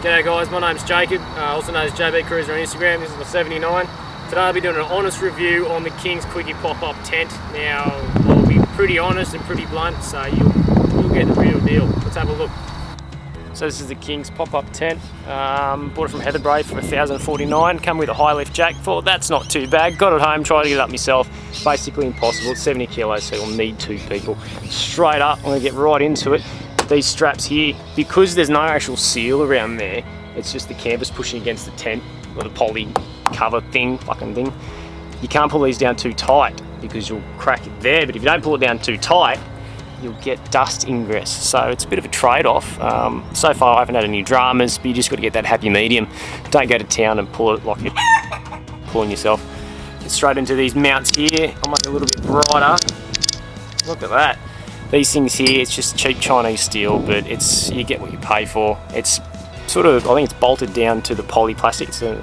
G'day guys, my name's Jacob, also known as JB Cruiser on Instagram. This is my 79. Today I'll be doing an honest review on the King's Quickie pop-up tent. Now, I'll be pretty honest and pretty blunt, so you'll get the real deal. Let's have a look. So this is the King's pop-up tent. Bought it from Heather Bray for $1,049. Come with a high lift jack for, that's not too bad. Got it home, tried to get it up myself. Basically impossible, it's 70 kilos, so you'll need 2 people. Straight up, I'm gonna get right into it. These straps here, because there's no actual seal around there, it's just the canvas pushing against the tent, or the poly cover thing, fucking thing. You can't pull these down too tight because you'll crack it there, but if you don't pull it down too tight, you'll get dust ingress. So it's a bit of a trade-off. So far I haven't had any dramas, but you just got to get that happy medium. Don't go to town and pull it like you're pulling yourself. Get straight into these mounts here. I'll make it a little bit brighter. Look at that. These things here, it's just cheap Chinese steel, but you get what you pay for. It's sort of, I think it's bolted down to the poly plastic. It's an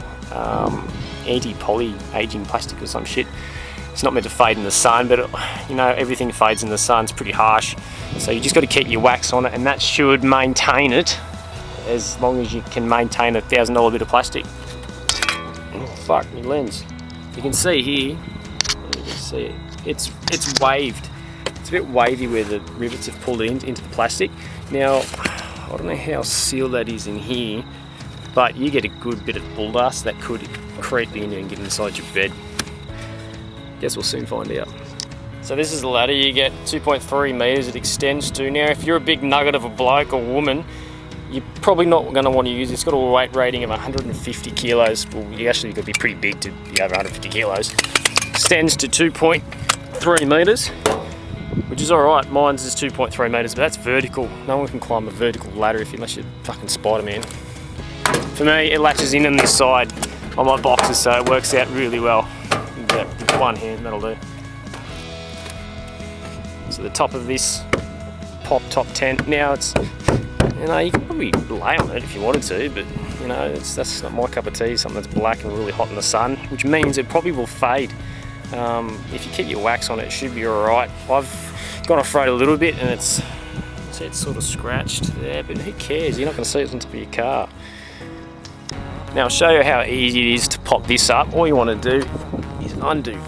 anti-poly aging plastic or some shit. It's not meant to fade in the sun, but you know, everything fades in the sun. It's pretty harsh. So you just got to keep your wax on it, and that should maintain it as long as you can maintain a $1,000 bit of plastic. Oh fuck, my lens. You can see here, you can see it. It's waved. It's a bit wavy where the rivets have pulled it into the plastic. Now, I don't know how sealed that is in here, but you get a good bit of bull dust that could creep in and get inside your bed. Guess we'll soon find out. So this is the ladder. You get 2.3 meters it extends to. Now, if you're a big nugget of a bloke or woman, you're probably not going to want to use it. It's got a weight rating of 150 kilos. Well, you actually got to be pretty big to be over 150 kilos. Extends to 2.3 meters, which is all right. Mine's is 2.3 meters, but that's vertical. No one can climb a vertical ladder unless you're fucking Spider-Man. For me, it latches in on this side on my boxes, so it works out really well. With one hand, that'll do. So the top of this pop top tent. Now it's, you know, you can probably lay on it if you wanted to, but you know, that's not my cup of tea. Something that's black and really hot in the sun, which means it probably will fade. If you keep your wax on it, it should be all right. I've gone off-road a little bit, and it's sort of scratched there, but who cares? You're not going to see it on top of your car. Now I'll show you how easy it is to pop this up. All you want to do is undo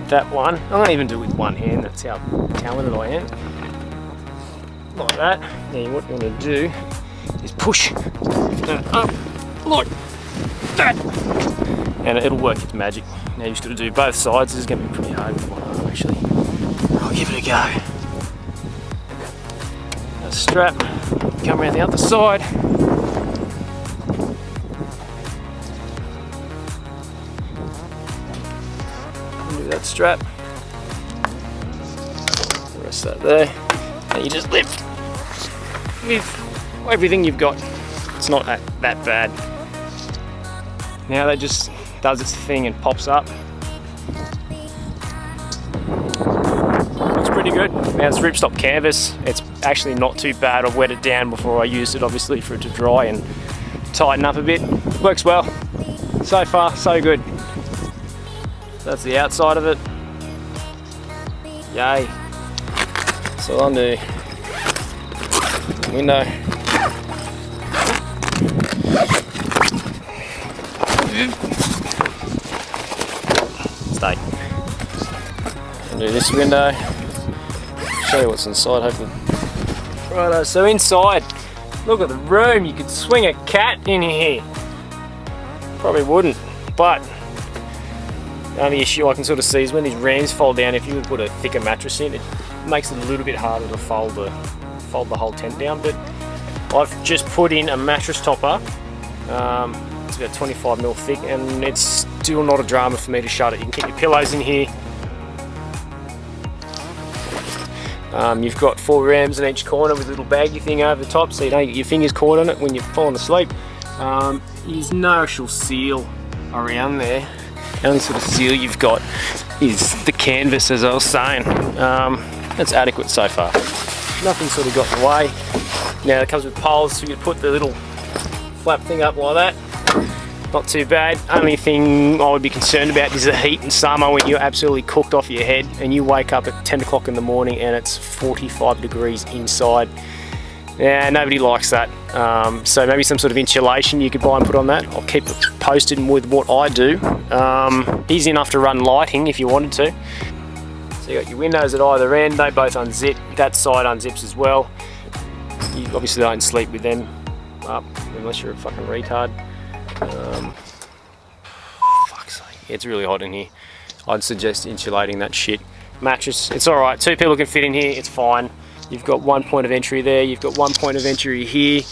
that one. I don't even do it with one hand, that's how talented I am. Like that. Then what you want to do is push that up like that. And it'll work its magic. Now you just got to do both sides. This is going to be pretty hard with one arm actually. I'll give it a go. A strap, come around the other side. That strap, rest that there, and you just lift with everything you've got. It's not that bad. Now that just does its thing and pops up. Looks pretty good. Now it's ripstop canvas. It's actually not too bad. I've wet it down before I used it, obviously, for it to dry and tighten up a bit. Works well. So far, so good. That's the outside of it. Yay. So undo the window. Stay. Undo this window. Show you what's inside, hopefully. Righto, so inside, look at the room. You could swing a cat in here. Probably wouldn't, but the only issue I can sort of see is when these rams fold down. If you would put a thicker mattress in, it makes it a little bit harder to fold the whole tent down. But I've just put in a mattress topper. It's about 25mm thick, and it's still not a drama for me to shut it. You can keep your pillows in here. You've got 4 rams in each corner with a little baggy thing over the top, so you don't get your fingers caught on it when you're falling asleep. There's no actual seal around there. The only sort of seal you've got is the canvas, as I was saying. That's adequate so far. Nothing sort of got in the way. Now it comes with poles, so you can put the little flap thing up like that. Not too bad. Only thing I would be concerned about is the heat in summer when you're absolutely cooked off your head and you wake up at 10 o'clock in the morning and it's 45 degrees inside. Yeah, nobody likes that. So maybe some sort of insulation you could buy and put on that. I'll keep it posted with what I do. Easy enough to run lighting if you wanted to. So you got your windows at either end, they both unzip. That side unzips as well. You obviously don't sleep with them up unless you're a fucking retard. Fuck's sake, yeah, it's really hot in here. I'd suggest insulating that shit. Mattress, it's alright, 2 people can fit in here, it's fine. You've got 1 point of entry there, you've got 1 point of entry here.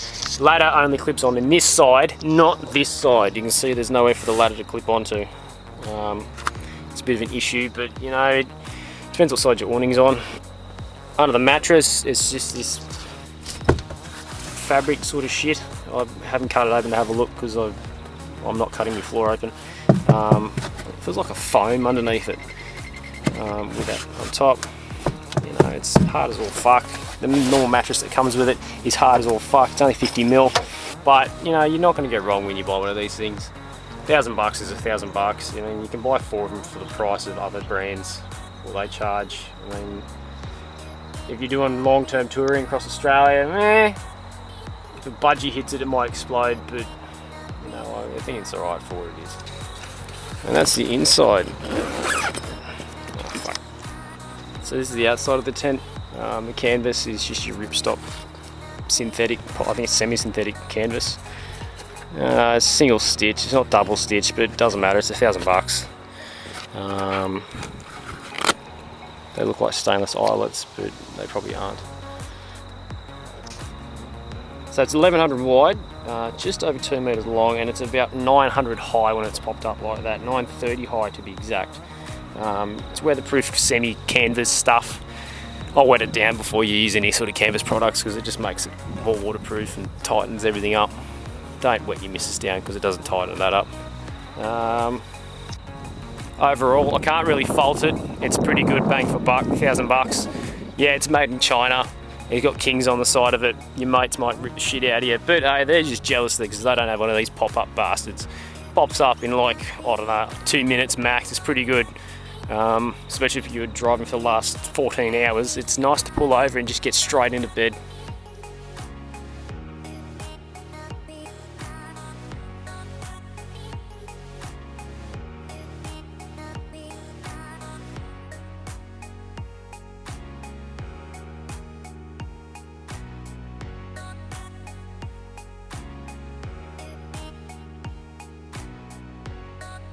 Ladder only clips on in this side, not this side. You can see there's nowhere for the ladder to clip onto. It's a bit of an issue, but you know, it depends what side your awning's on. Under the mattress, it's just this fabric sort of shit. I haven't cut it open to have a look because I'm not cutting my floor open. It feels like a foam underneath it with that on top. You know, it's hard as all fuck. The normal mattress that comes with it is hard as all fuck. It's only 50 mil, but you know, you're not going to get wrong when you buy one of these things. $1,000 is $1,000. You know, you can buy 4 of them for the price of other brands, or they charge. I mean, if you're doing long-term touring across Australia, if a budgie hits it, it might explode, but you know, I think it's alright for what it is. And that's the inside. Oh, fuck. So this is the outside of the tent. The canvas is just your ripstop synthetic, I think it's semi-synthetic canvas. It's single stitch, it's not double stitch, but it doesn't matter, it's $1,000. They look like stainless eyelets, but they probably aren't. So it's 1100 wide, just over 2 meters long, and it's about 900 high when it's popped up like that, 930 high to be exact. It's weatherproof semi-canvas stuff. I'll wet it down before you use any sort of canvas products because it just makes it more waterproof and tightens everything up. Don't wet your missus down because it doesn't tighten that up. Overall, I can't really fault it. It's pretty good bang for buck, $1,000. Yeah, it's made in China. It's got Kings on the side of it. Your mates might rip the shit out of you, but hey, they're just jealous because they don't have one of these pop-up bastards. Pops up in like, I don't know, 2 minutes max. It's pretty good. Especially if you were driving for the last 14 hours. It's nice to pull over and just get straight into bed.